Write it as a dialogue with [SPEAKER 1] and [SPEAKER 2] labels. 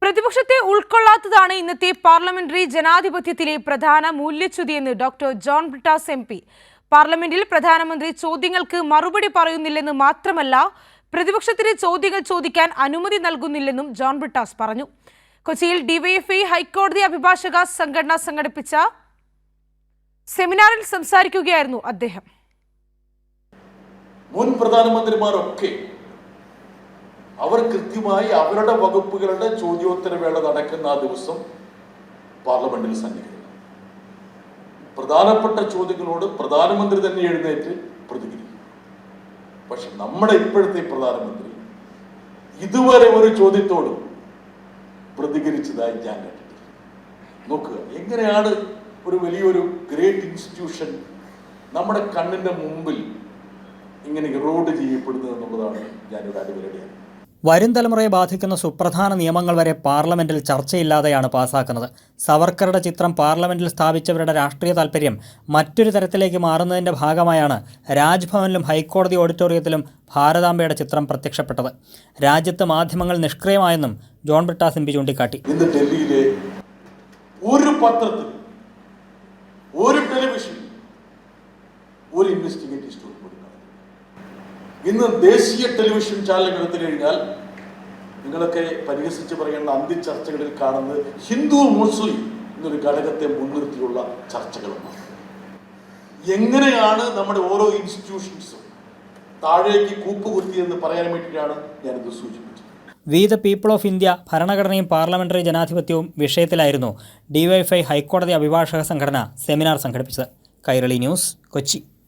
[SPEAKER 1] പ്രതിപക്ഷത്തെ ഉൾക്കൊള്ളാത്തതാണ് ഇന്നത്തെ പാർലമെന്ററി ജനാധിപത്യത്തിലെ പ്രധാന മൂല്യച്യുതിയെന്ന് ഡോക്ടർ ജോൺ ബ്രിട്ടാസ് MP. പാർലമെന്റിൽ പ്രധാനമന്ത്രി ചോദ്യങ്ങൾക്ക് മറുപടി പറയുന്നില്ലെന്ന് മാത്രമല്ല, പ്രതിപക്ഷത്തിന് ചോദ്യങ്ങൾ ചോദിക്കാൻ അനുമതി നൽകുന്നില്ലെന്നും ജോൺ ബ്രിട്ടാസ് പറഞ്ഞു. കൊച്ചിയിൽ ഡിവൈഎഫ്ഐ ഹൈക്കോടതി അഭിഭാഷക സംഘടന സംഘടിപ്പിച്ച സെമിനാറിൽ സംസാരിക്കുകയായിരുന്നു അദ്ദേഹം.
[SPEAKER 2] മുൻ പ്രധാനമന്ത്രിമാരൊക്കെ അവർ കൃത്യമായി അവരുടെ വകുപ്പുകളുടെ ചോദ്യോത്തരവേള നടക്കുന്ന ആ ദിവസം പാർലമെന്റിൽ സന്നിഹിതരാണ്. പ്രധാനപ്പെട്ട ചോദ്യങ്ങളോട് പ്രധാനമന്ത്രി തന്നെ എഴുന്നേറ്റ് പ്രതികരിക്കും. പക്ഷെ നമ്മുടെ ഇപ്പോഴത്തെ പ്രധാനമന്ത്രി ഇതുവരെ ഒരു ചോദ്യത്തോടും പ്രതികരിച്ചതായി ഞാൻ കണ്ടിട്ടില്ല. നോക്കുക, എങ്ങനെയാണ് ഒരു വലിയൊരു ഗ്രേറ്റ് ഇൻസ്റ്റിറ്റ്യൂഷൻ നമ്മുടെ കണ്ണിന്റെ മുമ്പിൽ ഇങ്ങനെ ഇറോഡ് ചെയ്യപ്പെടുന്നത് എന്നുള്ളതാണ് ഞാനിവിടെ അടിവരടിയാണ്.
[SPEAKER 3] വരും തലമുറയെ ബാധിക്കുന്ന സുപ്രധാന നിയമങ്ങൾ വരെ പാർലമെന്റിൽ ചർച്ചയില്ലാതെയാണ് പാസാക്കുന്നത്. സവർക്കറുടെ ചിത്രം പാർലമെന്റിൽ സ്ഥാപിച്ചവരുടെ രാഷ്ട്രീയ താൽപ്പര്യം മറ്റൊരു തരത്തിലേക്ക് മാറുന്നതിൻ്റെ ഭാഗമായാണ് രാജ്ഭവനിലും ഹൈക്കോടതി ഓഡിറ്റോറിയത്തിലും ഭാരതാംബയുടെ ചിത്രം പ്രത്യക്ഷപ്പെട്ടത്. രാജ്യത്ത് മാധ്യമങ്ങൾ നിഷ്ക്രിയമായെന്നും ജോൺ ബ്രിട്ടാസ് MP ചൂണ്ടിക്കാട്ടി.
[SPEAKER 2] ഇന്ന് ഡൽഹിയിലെ ഒരു പത്രത്തിൽ, ഒരു ടെലിവിഷൻ, ഒരു ഇൻവെസ്റ്റിഗേറ്റീവ് സ്റ്റോറി പോലും ഇന്ന് ദേശീയ ടെലിവിഷൻ ചാനലുകൾ എടുത്തു കഴിഞ്ഞാൽ നിങ്ങളൊക്കെ പരിഹസിച്ച് പറയുന്ന അന്ത്യചർച്ചകളിൽ കാണുന്നത് ഹിന്ദു മുസ്ലിം എന്നൊരു ഘടകത്തെ മുൻനിർത്തിയുള്ള ചർച്ചകളുമാണ്. എങ്ങനെയാണ് നമ്മുടെ ഓരോ ഇൻസ്റ്റിറ്റ്യൂഷൻസും താഴേക്ക് കൂപ്പുകുത്തിയെന്ന് പറയാൻ വേണ്ടിയിട്ടാണ് ഞാനിത് സൂചിപ്പിച്ചത്.
[SPEAKER 3] We the people of India ഭരണഘടനയും പാർലമെന്ററി ജനാധിപത്യവും വിഷയത്തിലായിരുന്നു ഡിവൈഎഫ്ഐ ഹൈക്കോടതി അഭിഭാഷക സംഘടന സെമിനാർ സംഘടിപ്പിച്ചത്. കൈരളി ന്യൂസ്, കൊച്ചി.